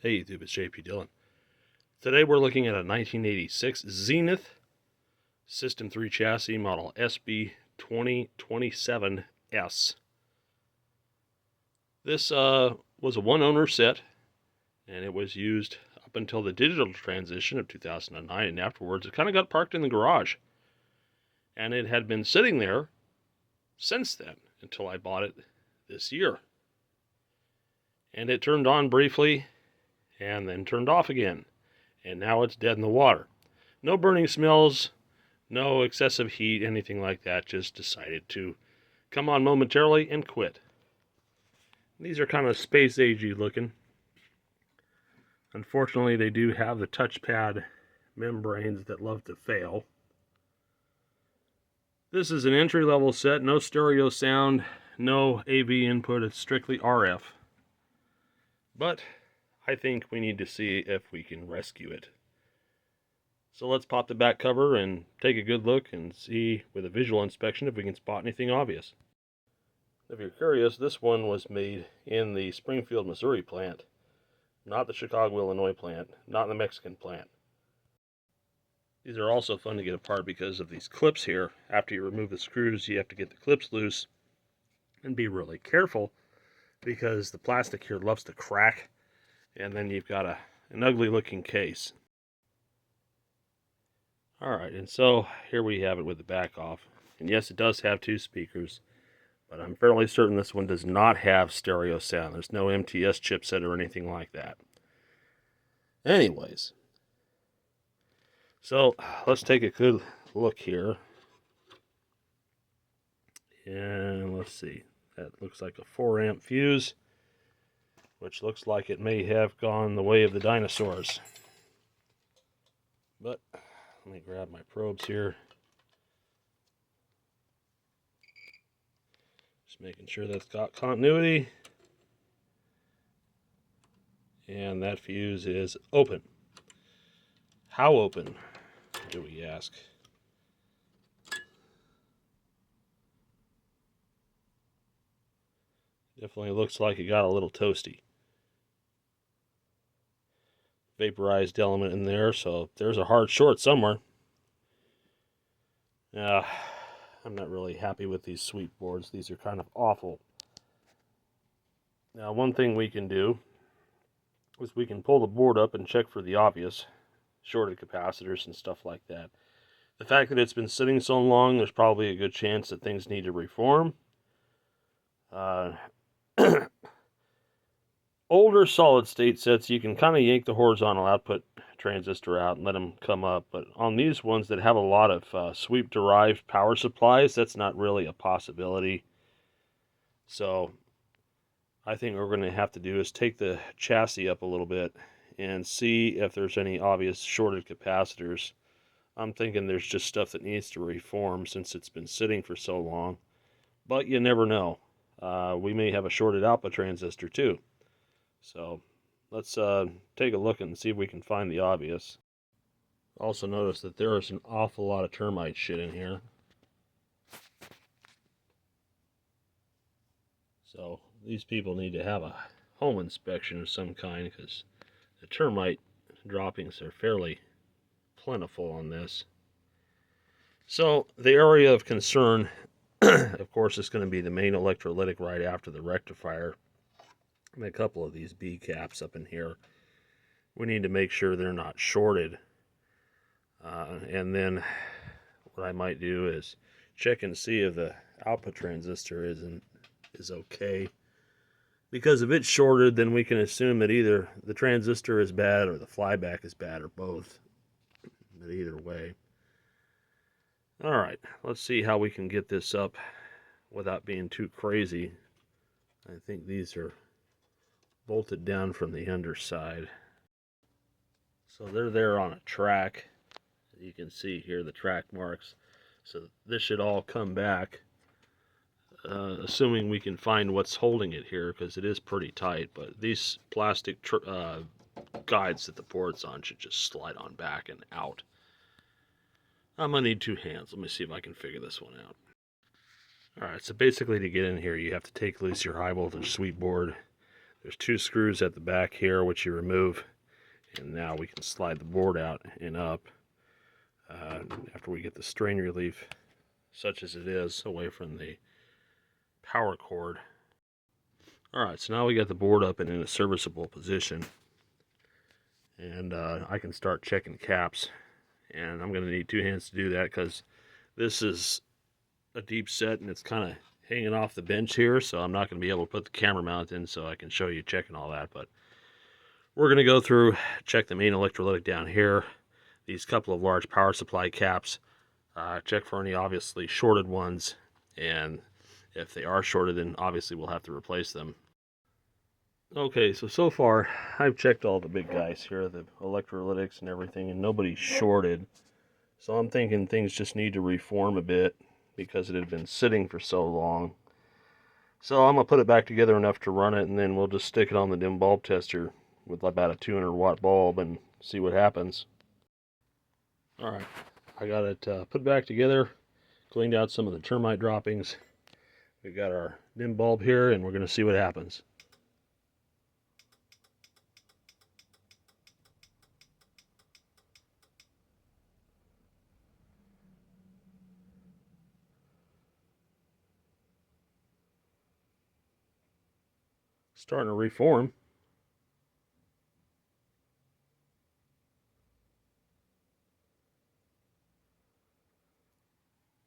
Hey YouTube, it's JP Dillon. Today we're looking at a 1986 Zenith System 3 chassis model sb2027s. This was a one-owner set, and it was used up until the digital transition of 2009, and afterwards it kind of got parked in the garage. And it had been sitting there since then, until I bought it this year. And it turned on briefly, and then turned off again, and now it's dead in the water. No burning smells, no excessive heat, anything like that. Just decided to come on momentarily and quit. These are kind of space agey looking. Unfortunately, they do have the touchpad membranes that love to fail. This is an entry-level set, no stereo sound, no AV input, it's strictly RF. But I think we need to see if we can rescue it. So let's pop the back cover and take a good look and see with a visual inspection if we can spot anything obvious. If you're curious, this one was made in the Springfield, Missouri plant, not the Chicago, Illinois plant, not the Mexican plant. These are also fun to get apart because of these clips here. After you remove the screws, you have to get the clips loose and be really careful because the plastic here loves to crack. And then you've got an ugly looking case. Alright, and so here we have it with the back off. And yes, it does have two speakers, but I'm fairly certain this one does not have stereo sound. There's no MTS chipset or anything like that. Anyways, so let's take a good look here. And let's see, that looks like a 4 amp fuse, which looks like it may have gone the way of the dinosaurs. But let me grab my probes here. Just making sure that's got continuity. And that fuse is open. How open, do we ask? Definitely looks like it got a little toasty. Vaporized element in there, so there's a hard short somewhere. I'm not really happy with these sweep boards. These are kind of awful. Now, one thing we can do is we can pull the board up and check for the obvious shorted capacitors and stuff like that. The fact that it's been sitting so long, there's probably a good chance that things need to reform. Older solid state sets, you can kind of yank the horizontal output transistor out and let them come up, but on these ones that have a lot of sweep derived power supplies, that's not really a possibility. So I think what we're going to have to do is take the chassis up a little bit and see if there's any obvious shorted capacitors. I'm thinking there's just stuff that needs to reform since it's been sitting for so long, but you never know. We may have a shorted output transistor too. So let's take a look and see if we can find the obvious. Also notice that there is an awful lot of termite shit in here. So these people need to have a home inspection of some kind because the termite droppings are fairly plentiful on this. So the area of concern, of course, is going to be the main electrolytic right after the rectifier. And a couple of these B caps up in here. We need to make sure they're not shorted. And then what I might do is check and see if the output transistor is okay. Because if it's shorted, then we can assume that either the transistor is bad or the flyback is bad or both. But either way. Alright, let's see how we can get this up without being too crazy. I think these are bolted down from the underside. So they're there on a track. You can see here the track marks. So this should all come back, assuming we can find what's holding it here, because it is pretty tight. But these plastic guides that the board's on should just slide on back and out. I'm going to need two hands. Let me see if I can figure this one out. Alright, so basically to get in here, you have to take loose your high voltage sweep board. There's 2 screws at the back here which you remove, and now we can slide the board out and up after we get the strain relief, such as it is, away from the power cord. Alright, so now we got the board up and in a serviceable position, and I can start checking caps, and I'm going to need 2 hands to do that because this is a deep set and it's kind of hanging off the bench here, so I'm not going to be able to put the camera mount in so I can show you checking all that. But we're going to go through, check the main electrolytic down here, these couple of large power supply caps, check for any obviously shorted ones, and if they are shorted, then obviously we'll have to replace them. Okay, so far I've checked all the big guys here, the electrolytics and everything, and nobody's shorted. So I'm thinking things just need to reform a bit because it had been sitting for so long. So I'm going to put it back together enough to run it, and then we'll just stick it on the dim bulb tester with about a 200 watt bulb and see what happens. Alright, I got it put back together, cleaned out some of the termite droppings. We've got our dim bulb here, and we're going to see what happens. Starting to reform.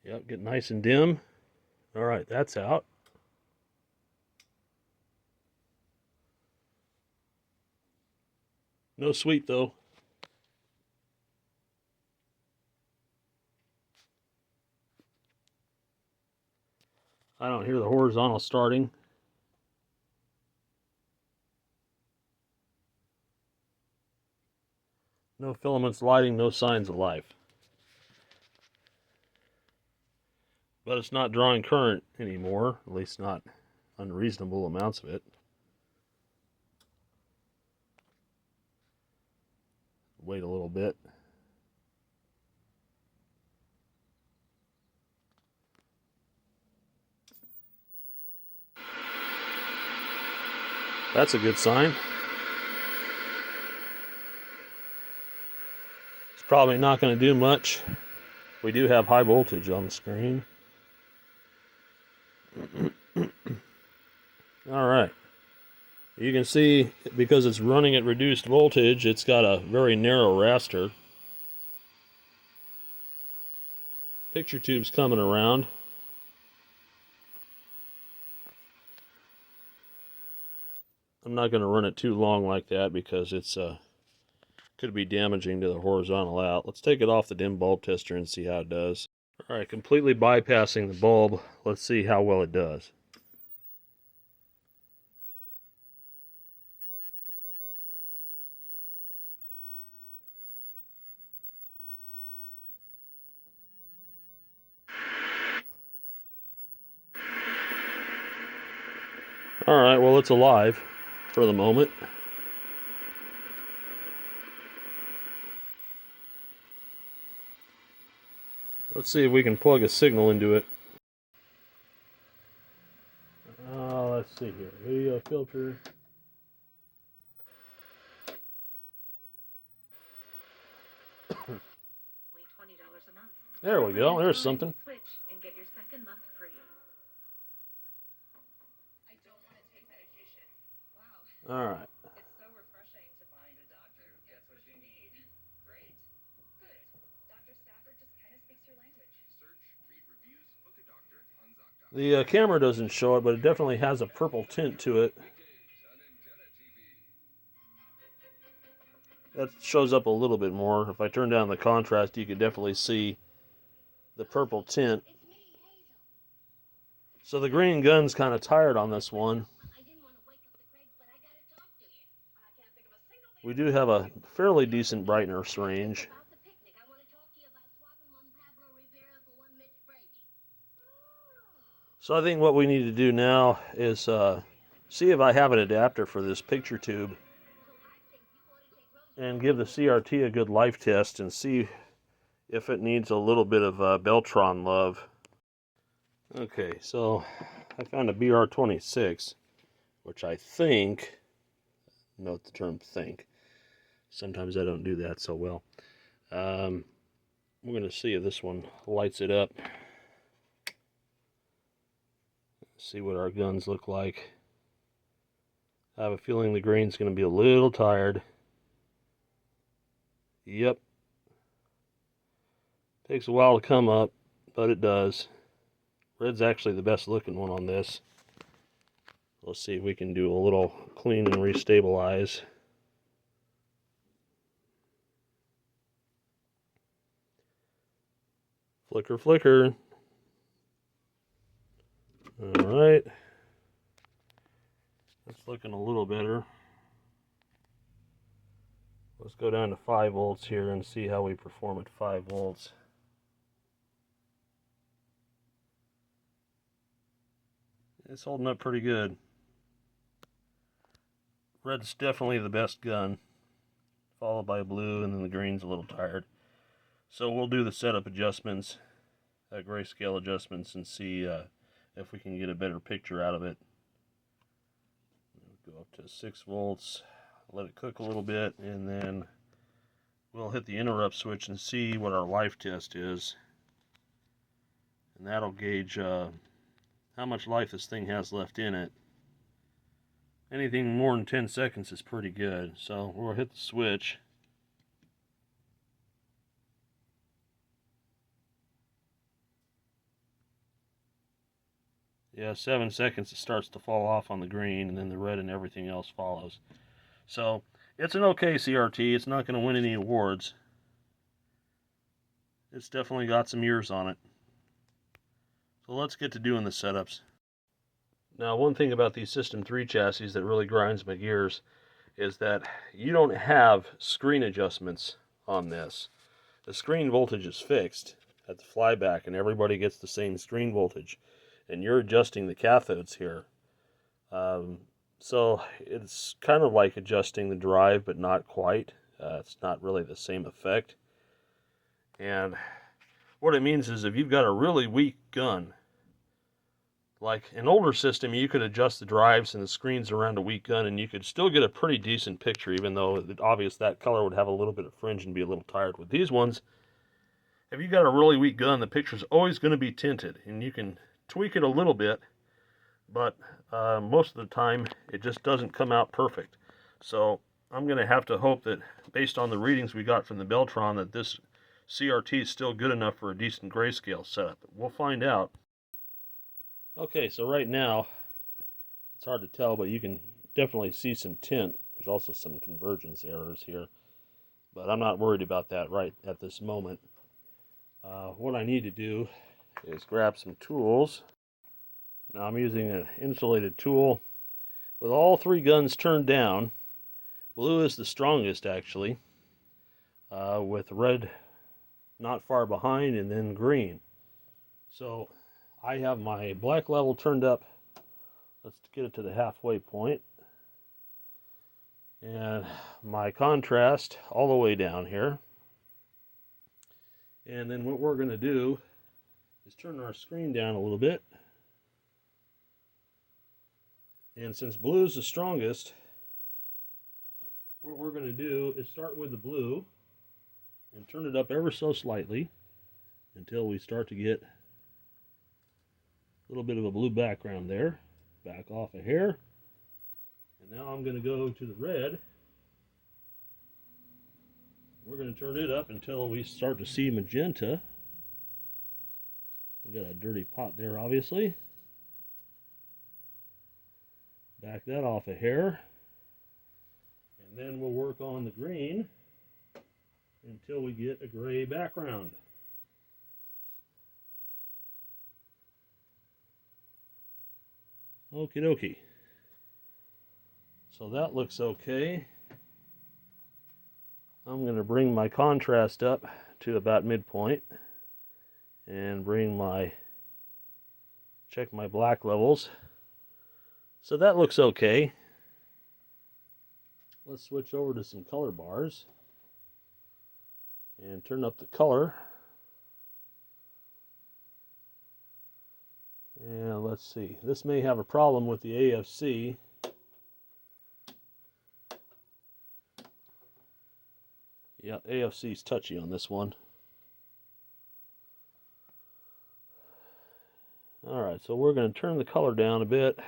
Yep, get nice and dim. Alright, that's out. No sweep though. I don't hear the horizontal starting. No filaments lighting, no signs of life. But it's not drawing current anymore, at least not unreasonable amounts of it. Wait a little bit. That's a good sign. It's probably not going to do much. We do have high voltage on the screen. Alright. You can see, because it's running at reduced voltage, it's got a very narrow raster. Picture tube's coming around. I'm not going to run it too long like that because it's could be damaging to the horizontal out. Let's take it off the dim bulb tester and see how it does. Alright, completely bypassing the bulb. Let's see how well it does. Alright, well, it's alive for the moment. Let's see if we can plug a signal into it. Let's see here. Video filter. There we go. There's something. All right. It's so refreshing to find a doctor who gets what you need. Great. Good. Dr. Stafford just kind of speaks your language. Search, read reviews, book a doctor on ZocDoc. The camera doesn't show it, but it definitely has a purple tint to it. That shows up a little bit more. If I turn down the contrast, you can definitely see the purple tint. So the green gun's kind of tired on this one. We do have a fairly decent brightness range. So I think what we need to do now is see if I have an adapter for this picture tube and give the CRT a good life test and see if it needs a little bit of Beltron love. Okay, so I found a BR26, which I think note the term think. Sometimes I don't do that so well. We're going to see if this one lights it up. See what our guns look like. I have a feeling the green's going to be a little tired. Yep. Takes a while to come up, but it does. Red's actually the best looking one on this. Let's see if we can do a little clean and restabilize. Flicker, flicker. Alright. That's looking a little better. Let's go down to 5 volts here and see how we perform at 5 volts. It's holding up pretty good. Red's definitely the best gun, followed by blue, and then the green's a little tired. So we'll do the setup adjustments, grayscale adjustments, and see if we can get a better picture out of it. Go up to 6 volts, let it cook a little bit, and then we'll hit the interrupt switch and see what our life test is. And that'll gauge how much life this thing has left in it. Anything more than 10 seconds is pretty good. So we'll hit the switch. Yeah, 7 seconds it starts to fall off on the green, and then the red and everything else follows. So it's an okay CRT. It's not going to win any awards. It's definitely got some years on it. So let's get to doing the setups. Now, one thing about these System 3 chassis that really grinds my gears is that you don't have screen adjustments on this. The screen voltage is fixed at the flyback, and everybody gets the same screen voltage. And you're adjusting the cathodes here. So it's kind of like adjusting the drive, but not quite. It's not really the same effect. And what it means is if you've got a really weak gun, like an older system, you could adjust the drives and the screens around a weak gun, and you could still get a pretty decent picture, even though it's obvious that color would have a little bit of fringe and be a little tired. With these ones, if you've got a really weak gun, the picture's always going to be tinted, and you can tweak it a little bit, but most of the time it just doesn't come out perfect. So I'm going to have to hope that, based on the readings we got from the Beltron, that this CRT is still good enough for a decent grayscale setup. We'll find out. Okay, so right now, it's hard to tell, but you can definitely see some tint. There's also some convergence errors here, but I'm not worried about that right at this moment. What I need to do is grab some tools. Now I'm using an insulated tool with all 3 guns turned down. Blue is the strongest, actually, with red not far behind, and then green. So I have my black level turned up. Let's get it to the halfway point. And my contrast all the way down here. And then what we're going to do is turn our screen down a little bit. And since blue is the strongest, what we're going to do is start with the blue and turn it up ever so slightly until we start to get a little bit of a blue background there. Back off a hair. And now I'm going to go to the red. We're going to turn it up until we start to see magenta. We got a dirty pot there, obviously. Back that off a hair. And then we'll work on the green until we get a gray background. Okie dokie. So that looks okay. I'm going to bring my contrast up to about midpoint and check my black levels. So that looks okay. Let's switch over to some color bars and turn up the color. And let's see, this may have a problem with the AFC. Yeah, AFC's touchy on this one. Alright, so we're going to turn the color down a bit.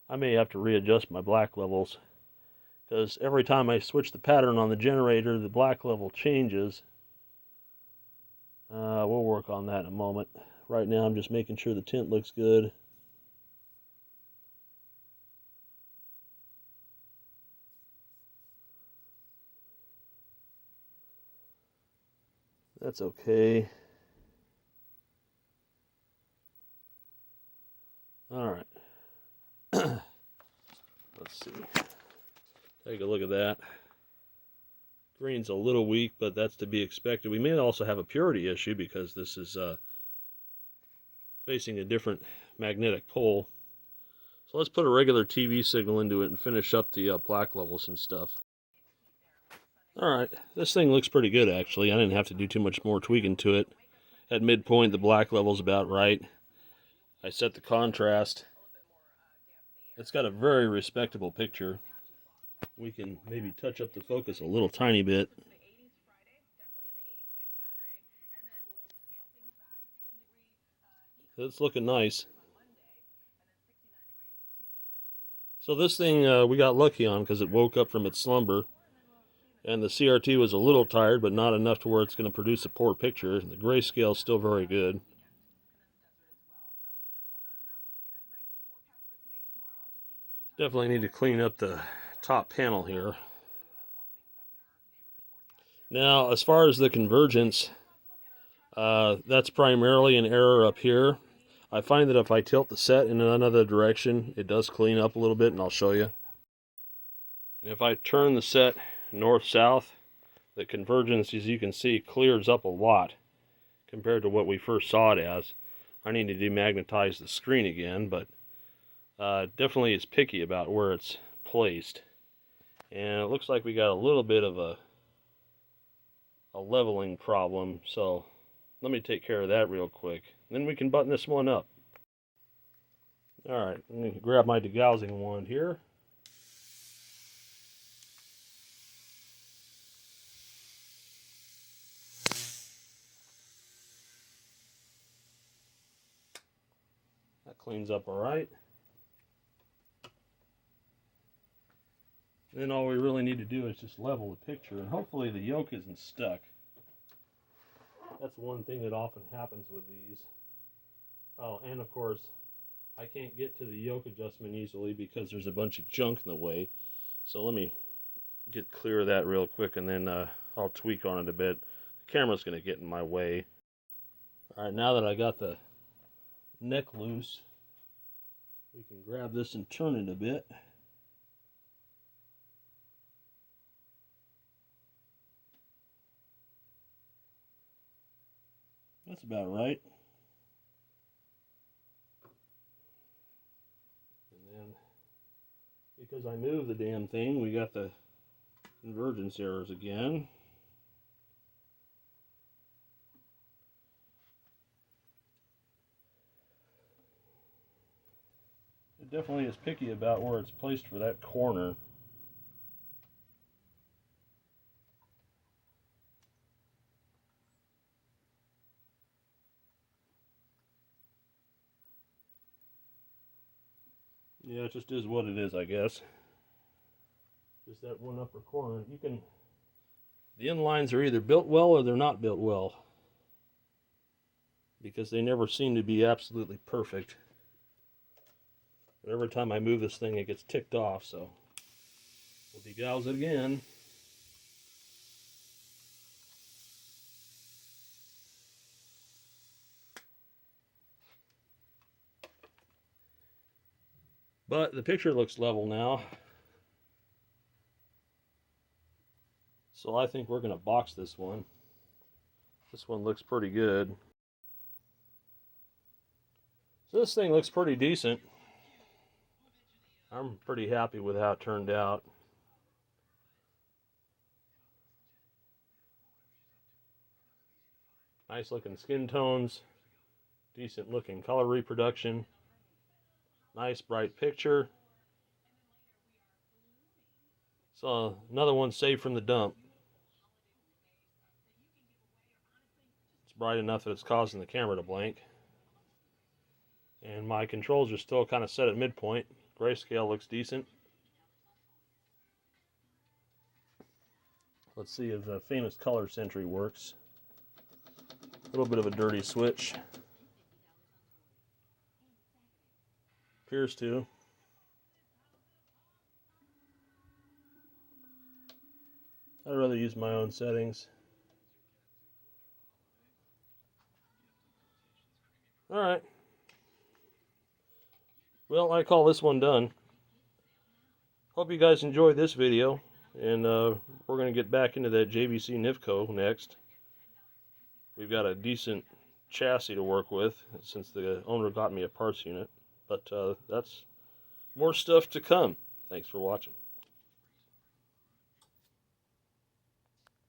I may have to readjust my black levels, because every time I switch the pattern on the generator, the black level changes. We'll work on that in a moment. Right now I'm just making sure the tint looks good. That's okay. Alright. Let's see. Take a look at that. Green's a little weak, but that's to be expected. We may also have a purity issue because this is facing a different magnetic pole. So let's put a regular TV signal into it and finish up the black levels and stuff. Alright, this thing looks pretty good actually. I didn't have to do too much more tweaking to it. At midpoint, the black level's about right. I set the contrast. It's got a very respectable picture. We can maybe touch up the focus a little tiny bit. It's looking nice. So this thing we got lucky on because it woke up from its slumber. And the CRT was a little tired, but not enough to where it's going to produce a poor picture. The grayscale is still very good. Definitely need to clean up the top panel here. Now, as far as the convergence, that's primarily an error up here. I find that if I tilt the set in another direction, it does clean up a little bit, and I'll show you. And if I turn the set north-south, the convergence, as you can see, clears up a lot compared to what we first saw it as. I need to demagnetize the screen again, but definitely is picky about where it's placed. And it looks like we got a little bit of a leveling problem, so let me take care of that real quick. Then we can button this one up. Alright, let me grab my degaussing wand here. That cleans up alright. Then all we really need to do is just level the picture, and hopefully the yoke isn't stuck. That's one thing that often happens with these. Oh, and of course, I can't get to the yoke adjustment easily because there's a bunch of junk in the way. So let me get clear of that real quick, and then I'll tweak on it a bit. The camera's going to get in my way. Alright, now that I got the neck loose, we can grab this and turn it a bit. That's about right. And then, because I moved the damn thing, we got the convergence errors again. It definitely is picky about where it's placed for that corner. Yeah, it just is what it is, I guess. Just that one upper corner. The end lines are either built well or they're not built well, because they never seem to be absolutely perfect. But every time I move this thing, it gets ticked off, so we'll degauss it again. But the picture looks level now. So I think we're going to box this one. This one looks pretty good. So this thing looks pretty decent. I'm pretty happy with how it turned out. Nice looking skin tones. Decent looking color reproduction. Nice bright picture. So another one saved from the dump. It's bright enough that it's causing the camera to blank. And my controls are still kind of set at midpoint. Grayscale looks decent. Let's see if the famous color sentry works. A little bit of a dirty switch. Appears to. I'd rather use my own settings. Alright. Well, I call this one done. Hope you guys enjoyed this video. And we're going to get back into that JVC Nivco next. We've got a decent chassis to work with since the owner got me a parts unit. But that's more stuff to come. Thanks for watching.